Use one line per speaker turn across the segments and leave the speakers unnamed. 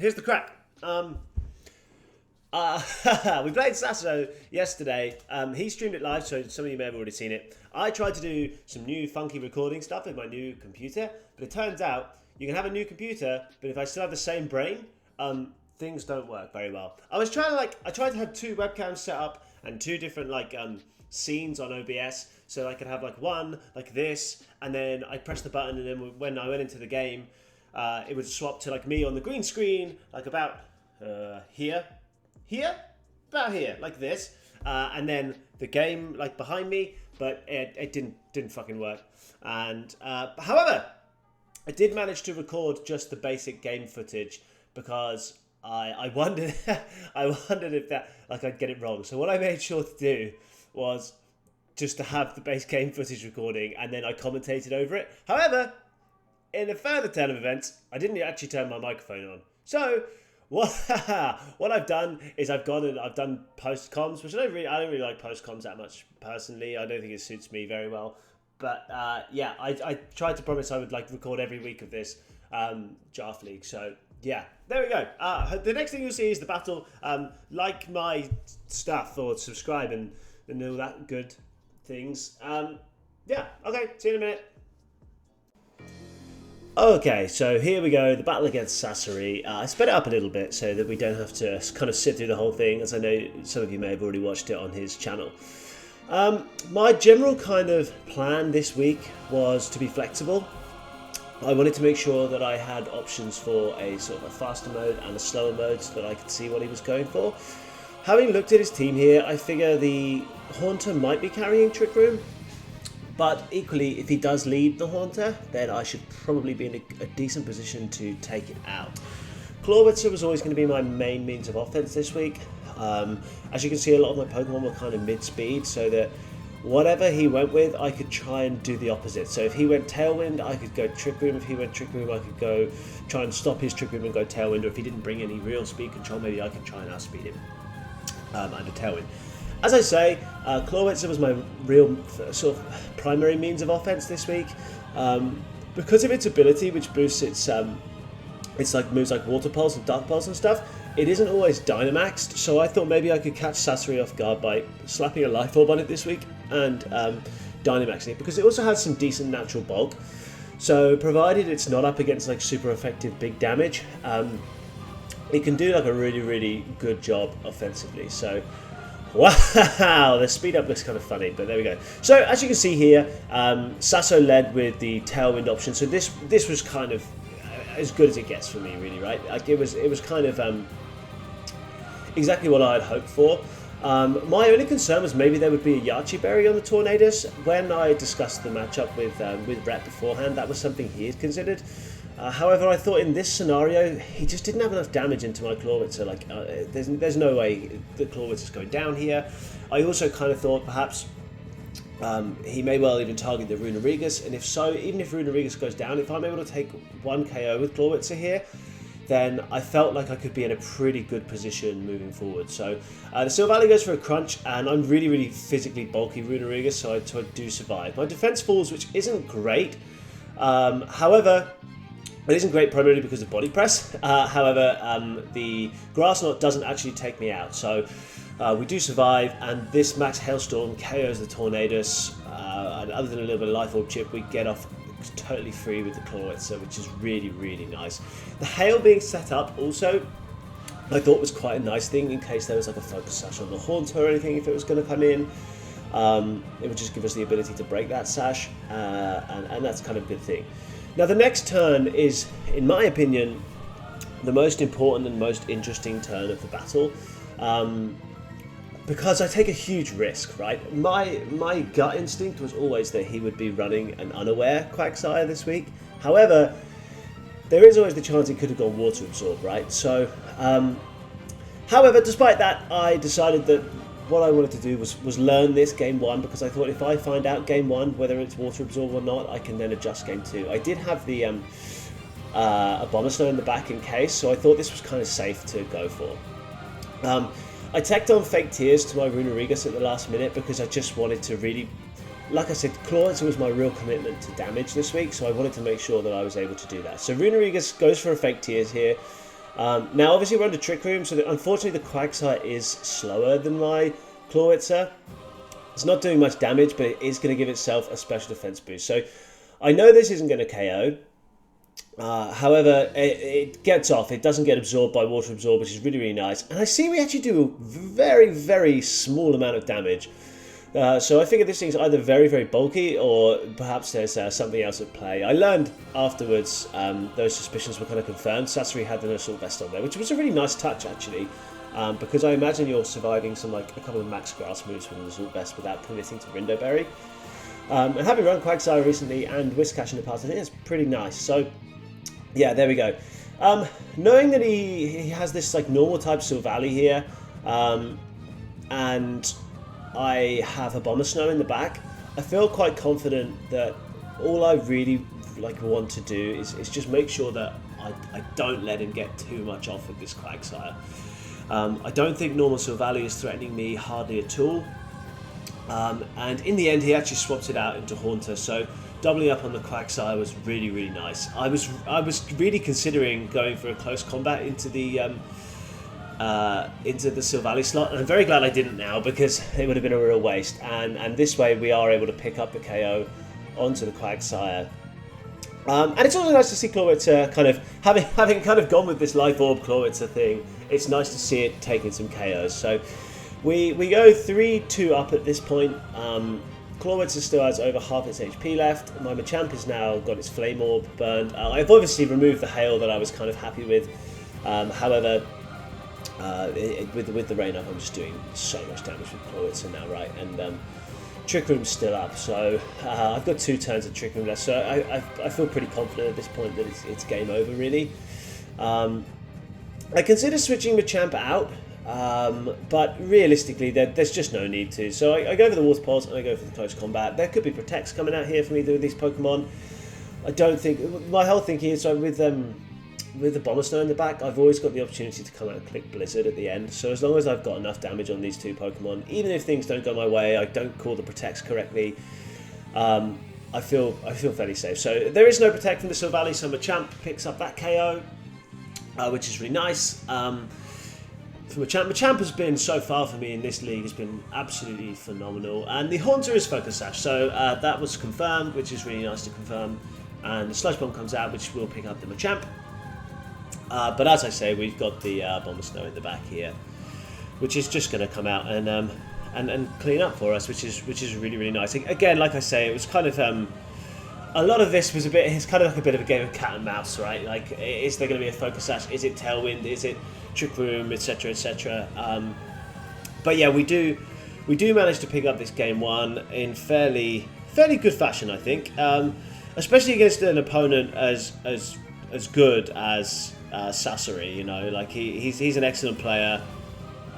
here's the crack. We played Sasso yesterday. He streamed it live, so some of you may have already seen it. I tried to do some new funky recording stuff with my new computer, but it turns out you can have a new computer, but if I still have the same brain, things don't work very well. I tried to have two webcams set up and two different scenes on OBS, so I could have one like this, and then I press the button, and then when I went into the game, it would swap to me on the green screen, about here, about here, like this, and then the game behind me, but it didn't fucking work. And however, I did manage to record just the basic game footage because I wondered if that I'd get it wrong. So what I made sure to do was just to have the base game footage recording, and then I commentated over it. However, in a further turn of events, I didn't actually turn my microphone on. So what I've done is I've done post comms, which I don't really like post comms that much personally. I don't think it suits me very well. But I tried to promise I would record every week of this Draft League. So yeah, there we go. The next thing you'll see is the battle. Like my stuff or subscribe and all that good things. Yeah, okay, see you in a minute. Okay, so here we go, the battle against Sassari. I sped it up a little bit so that we don't have to kind of sit through the whole thing, as I know some of you may have already watched it on his channel. My general kind of plan this week was to be flexible. I wanted to make sure that I had options for a sort of a faster mode and a slower mode so that I could see what he was going for. Having looked at his team here, I figure the Haunter might be carrying Trick Room. But equally, if he does lead the Haunter, then I should probably be in a decent position to take it out. Clawwitzer was always going to be my main means of offense this week. As you can see, a lot of my Pokemon were kind of mid-speed, so that whatever he went with, I could try and do the opposite. So if he went Tailwind, I could go Trick Room. If he went Trick Room, I could go try and stop his Trick Room and go Tailwind. Or if he didn't bring any real speed control, maybe I could try and outspeed him under Tailwind. As I say, Clawwitzer was my real sort of primary means of offense this week. Because of its ability, which boosts its moves like Water Pulse and Dark Pulse and stuff, it isn't always Dynamaxed, so I thought maybe I could catch Sassari off guard by slapping a Life Orb on it this week and Dynamaxing it, because it also has some decent natural bulk. So provided it's not up against super effective big damage, it can do a really, really good job offensively. So wow, the speed up looks kind of funny, but there we go. So as you can see here, Sasso led with the Tailwind option. So this was kind of as good as it gets for me, really, right? It was kind of exactly what I had hoped for. My only concern was maybe there would be a Yachi Berry on the Tornadus. When I discussed the matchup with Rhett beforehand, that was something he had considered. However, I thought in this scenario, he just didn't have enough damage into my Clawwitzer. There's no way the Clawwitzer's going down here. I also kind of thought perhaps he may well even target the Runerigus, and if so, even if Runerigus goes down, if I'm able to take one KO with Clawwitzer here, then I felt like I could be in a pretty good position moving forward. So the Silvally goes for a crunch, and I'm really, really physically bulky Runerigus, so I do survive. My defense falls, which isn't great. However, it isn't great primarily because of body press. However, the Grass Knot doesn't actually take me out. So we do survive, and this Max Hailstorm KOs the Tornadus. And other than a little bit of Life Orb chip, we get off totally free with the Clawwitzer, which is really, really nice. The Hail being set up also, I thought was quite a nice thing in case there was a Focus Sash on the Haunter or anything if it was going to come in. It would just give us the ability to break that Sash, and that's kind of a good thing. Now the next turn is, in my opinion, the most important and most interesting turn of the battle, because I take a huge risk, right? My gut instinct was always that he would be running an unaware Quagsire this week. However, there is always the chance he could have gone Water Absorb, right? So, however, despite that, I decided that what I wanted to do was learn this game one, because I thought if I find out game one whether it's Water Absorb or not, I can then adjust game two. I did have the Abomasnow in the back in case, so I thought this was kind of safe to go for. I tacked on Fake Tears to my Runerigus at the last minute because I just wanted to really, like I said, Clawwitzer was my real commitment to damage this week, so I wanted to make sure that I was able to do that. So Runerigus goes for a Fake Tears here. Now, obviously, we're under Trick Room, so unfortunately the Quagsire is slower than my Clawitzer. It's not doing much damage, but it is going to give itself a special defense boost. So I know this isn't going to KO. However, it gets off. It doesn't get absorbed by Water Absorb, which is really, really nice. And I see we actually do a very, very small amount of damage. So I figure this thing's either very, very bulky or perhaps there's something else at play. I learned afterwards those suspicions were kind of confirmed. Sasori had an Assault Vest on there, which was a really nice touch, actually. Because I imagine you're surviving a couple of max grass moves with an Assault Vest without committing to Rindo Berry. And having run Quagsire recently and Whiscash in the past, I think it's pretty nice. So, yeah, there we go. Knowing that he has this like normal type Sylvally here, and I have a Bomber Snow in the back, I feel quite confident that all I really want to do is just make sure that I don't let him get too much off with this Quagsire. I don't think normal Sylvally is threatening me hardly at all. And in the end, he actually swapped it out into Haunter, so doubling up on the Quagsire was really, really nice. I was really considering going for a close combat into the Sylvally slot, and I'm very glad I didn't now, because it would have been a real waste. And this way, we are able to pick up the KO onto the Quagsire. And it's also nice to see Clawitzer kind of having kind of gone with this Life Orb Clawitzer thing. It's nice to see it taking some KOs. So we go 3-2 up at this point. Clawitzer still has over half its HP left. My Machamp has now got its Flame Orb burned. I've obviously removed the Hail that I was kind of happy with. However, with the Rain Up, I'm just doing so much damage with Clawitzer now, right? And Trick Room's still up, so I've got 2 turns of Trick Room left, so I feel pretty confident at this point that it's game over, really. I consider switching Machamp out, but realistically, there's just no need to. So I go for the Water Pulse and I go for the Close Combat. There could be Protects coming out here from either of these Pokemon. I don't think... My whole thinking is, so with the Bomber Snow in the back, I've always got the opportunity to come out and click Blizzard at the end. So as long as I've got enough damage on these 2 Pokemon, even if things don't go my way, I don't call the Protects correctly, I feel fairly safe. So there is no Protect from the Sylvally, so Machamp picks up that KO, which is really nice. For Machamp has been, so far for me in this league, has been absolutely phenomenal. And the Haunter is Focus Sash, so that was confirmed, which is really nice to confirm. And the Sludge Bomb comes out, which will pick up the Machamp. But as I say, we've got the Bomber Snow in the back here, which is just going to come out and clean up for us, which is really, really nice. Again, like I say, it was kind of a lot of this was it's kind of like a bit of a game of cat and mouse, right? Like, is there going to be a Focus Sash? Is it Tailwind? Is it Trick Room? Etc. etc. But yeah, we do manage to pick up this game 1 in fairly good fashion, I think, especially against an opponent as good as Sasori. You know, like he's an excellent player,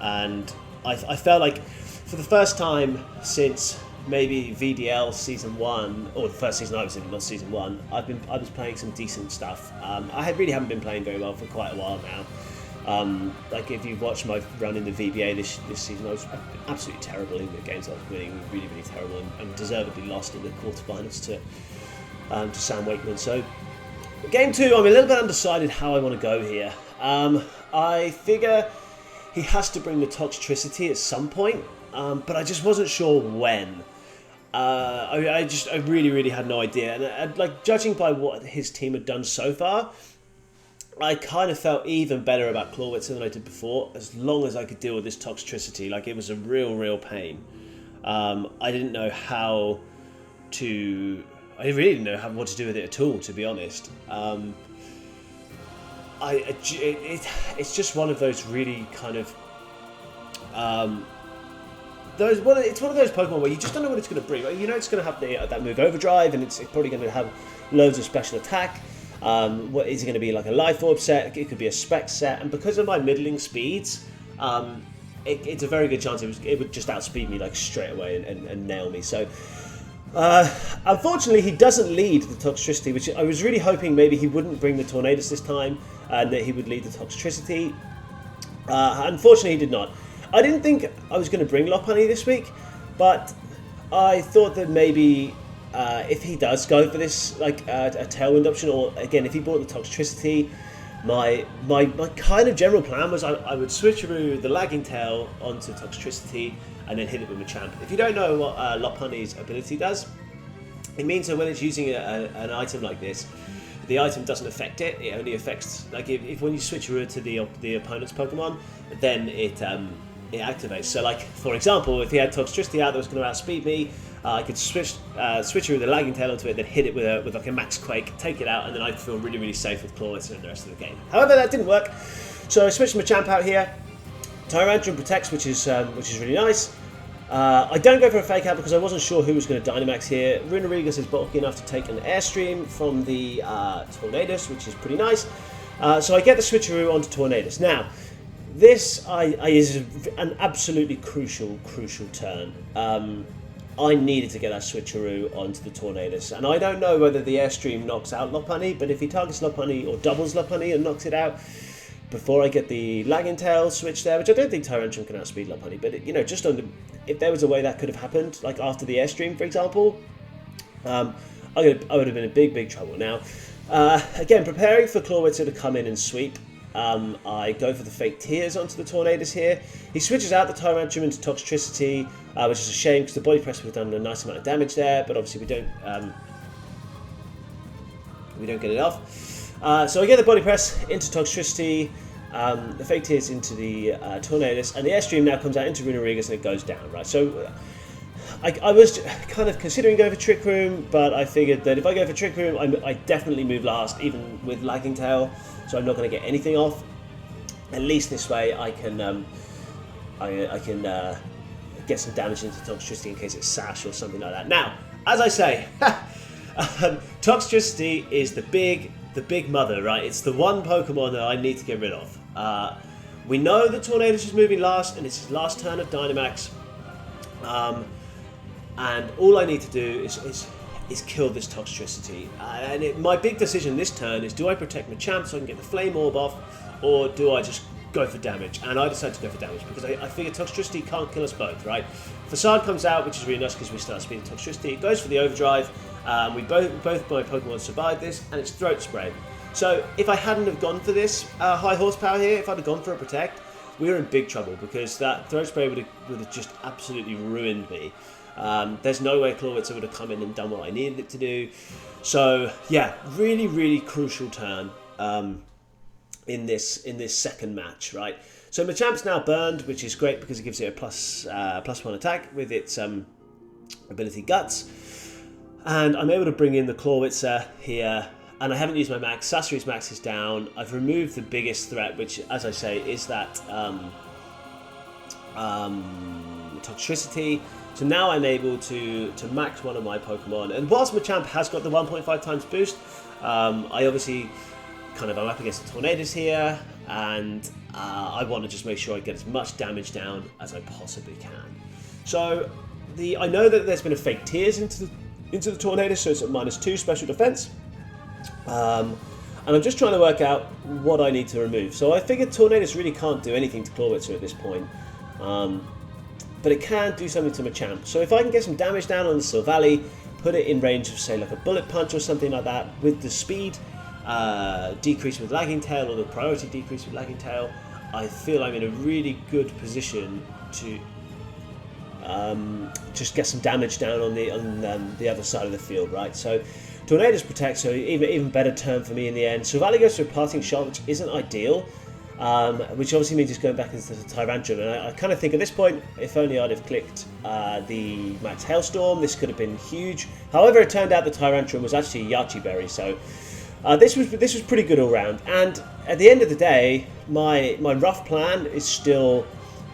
and I felt like for the first time since maybe VDL season 1, or the first season I was in, not season 1, I was playing some decent stuff. I really haven't been playing very well for quite a while now. Like if you've watched my run in the VBA this season, I was absolutely terrible in the games I was winning, really, really terrible, and deservedly lost in the quarterfinals to Sam Wakeman. So game 2, I'm a little bit undecided how I want to go here. I figure he has to bring the Toxtricity at some point, but I just wasn't sure when. I really, really had no idea. And like, judging by what his team had done so far, I kind of felt even better about Clawitzer than I did before, as long as I could deal with this Toxtricity. Like, it was a real pain. I didn't know how to... I really didn't know what to do with it at all, to be honest. It's just one of those really kind of... it's one of those Pokemon where you just don't know what it's going to bring. Like, you know it's going to have that move Overdrive, and it's probably going to have loads of special attack. What is it going to be, like a Life Orb set? It could be a Spec set, and because of my middling speeds, it's a very good chance it would just outspeed me like straight away and nail me. So unfortunately, he doesn't lead the Toxtricity, which I was really hoping maybe he wouldn't bring the Tornadus this time, and that he would lead the Toxtricity. Unfortunately, he did not. I didn't think I was going to bring Lopunny this week, but I thought that maybe if he does go for this, like a Tailwind option, or again, if he bought the Toxtricity, my kind of general plan was I would switcheroo the Lagging Tail onto Toxtricity and then hit it with Machamp. If you don't know what Lopunny's ability does, it means that when it's using an item like this, the item doesn't affect it. It only affects, like, if when you switcheroo to the opponent's Pokemon, then it activates. So, like, for example, if he had Toxtricity out that was going to outspeed me, I could switcheroo the Lagging Tail onto it, then hit it with like a Max Quake, take it out, and then I'd feel really, really safe with Clawitzer in the rest of the game. However, that didn't work, so I switched Machamp out here. Tyrantrum protects, which is really nice. I don't go for a fake out because I wasn't sure who was going to Dynamax here. Runerigus is bulky enough to take an Airstream from the Tornadus, which is pretty nice. So I get the switcheroo onto Tornadus. Now, this is an absolutely crucial turn. I needed to get that switcheroo onto the Tornadus, and I don't know whether the Airstream knocks out Lopunny, but if he targets Lopunny or doubles Lopunny and knocks it out before I get the Lagging Tail switch there, which I don't think Tyrantrum can outspeed Lopunny, but just on if there was a way that could have happened, like after the Airstream, for example, I would have been in big trouble. Now, again, preparing for Clawitzer to come in and sweep, I go for the Fake Tears onto the Tornadus here. He switches out the Tyrantrum into Toxtricity, which is a shame because the Body Press would have done a nice amount of damage there, but obviously we don't get it off. So I get the Body Press into Toxtricity, the Fake Tears into the Tornadus, and the Airstream now comes out into Runerigus and it goes down, right? So I was kind of considering going for Trick Room, but I figured that if I go for Trick Room, I definitely move last, even with Lagging Tail, so I'm not going to get anything off. At least this way I can get some damage into Toxtricity in case it's Sash or something like that. Now, as I say, Toxtricity is the big mother, right? It's the one Pokemon that I need to get rid of. We know that Tornadus is moving last, and it's his last turn of Dynamax. And all I need to do is kill this Toxtricity. My big decision this turn is, do I protect Machamp so I can get the Flame Orb off, or do I just go for damage? And I decided to go for damage because I figure Toxtricity can't kill us both, right? Facade comes out, which is really nice because we start speeding Toxtricity. It goes for the Overdrive. Both my Pokemon survived this, and it's Throat Spray. So if I hadn't have gone for this high horsepower here, if I'd have gone for a Protect, we were in big trouble because that Throat Spray would have just absolutely ruined me. There's no way Clawitzer would have come in and done what I needed it to do. So yeah, really crucial turn in this second match, right? So Machamp's now burned, which is great because it gives it a +1 attack with its ability Guts. And I'm able to bring in the Clawitzer here, and I haven't used my max. Sasori's max is down. I've removed the biggest threat, which, as I say, is that Toxtricity. So now I'm able to max one of my Pokemon. And whilst Machamp has got the 1.5 times boost, I obviously I'm up against the Tornadus here, and I want to just make sure I get as much damage down as I possibly can. So I know that there's been a Fake Tears into the Tornadus, so it's at -2 special defense. And I'm just trying to work out what I need to remove. So I figured Tornadus really can't do anything to Clawitzer at this point. But it can do something to Machamp. So if I can get some damage down on the Silvally, put it in range of, say, like a Bullet Punch or something like that, with the speed decrease with Lagging Tail, or the priority decrease with Lagging Tail, I feel I'm in a really good position to just get some damage down on the other side of the field, right? So Tornadus protects, so even better turn for me in the end. Silvally goes for a Parting Shot, which isn't ideal, which obviously means he's going back into the Tyrantrum. And I kind of think at this point, if only I'd have clicked the Max Hailstorm, this could have been huge. However, it turned out the Tyrantrum was actually a Yachi Berry, so this was pretty good all round. And at the end of the day, my rough plan is still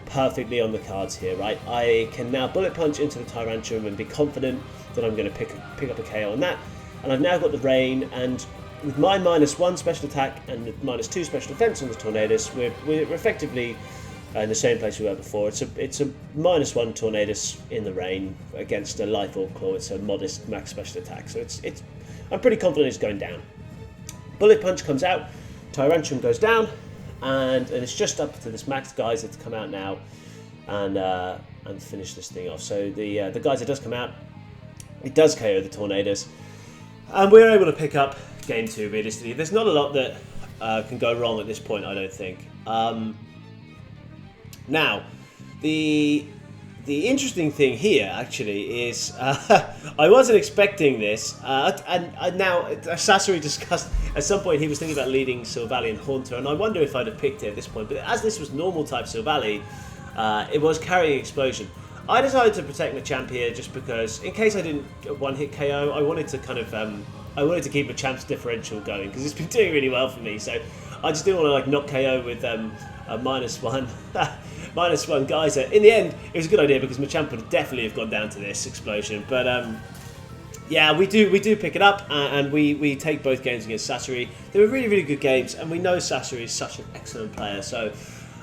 perfectly on the cards here, right? I can now Bullet Punch into the Tyrantrum and be confident that I'm going to pick up a KO on that. And I've now got the Rain, and with my -1 special attack and -2 special defense on the Tornadus, we're effectively in the same place we were before. It's a -1 Tornadus in the Rain against a Life Orb Claw. It's a modest max special attack, so I'm pretty confident it's going down. Bullet Punch comes out, Tyrantrum goes down, and it's just up to this Max Geyser to come out now and finish this thing off. So the Geyser does come out, it does KO the Tornadus, and we're able to pick up Game 2 realistically. There's not a lot that can go wrong at this point, I don't think. Now, the interesting thing here actually is I wasn't expecting this, and now Sasori discussed at some point he was thinking about leading Silvally and Haunter, and I wonder if I'd have picked it at this point. But as this was normal type Silvally, it was carrying Explosion. I decided to protect Machamp here just because, in case I didn't one-hit KO, I wanted to kind of I wanted to keep Machamp's differential going because it's been doing really well for me. So I just didn't want to like knock KO with a -1. -1 geyser. In the end, it was a good idea because Machamp would definitely have gone down to this Explosion. But yeah, we do pick it up, and we take both games against Sasori. They were really, really good games, and we know Sasori is such an excellent player. So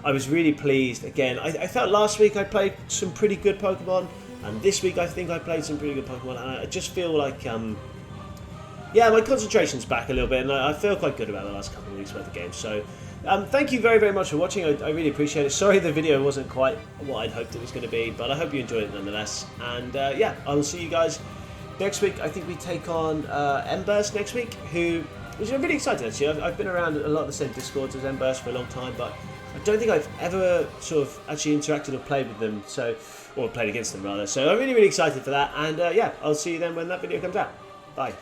I was really pleased. Again, I felt last week I played some pretty good Pokemon, and this week I think I played some pretty good Pokemon, and I just feel like yeah, my concentration's back a little bit, and I feel quite good about the last couple of weeks worth of games. So thank you very, very much for watching. I really appreciate it. Sorry the video wasn't quite what I'd hoped it was going to be, but I hope you enjoyed it nonetheless. And yeah, I will see you guys next week. I think we take on Embers next week, which I'm really excited actually. I've been around a lot of the same Discords as Embers for a long time, but I don't think I've ever sort of actually interacted or played with them, or played against them rather. So I'm really, really excited for that. And yeah, I'll see you then when that video comes out. Bye.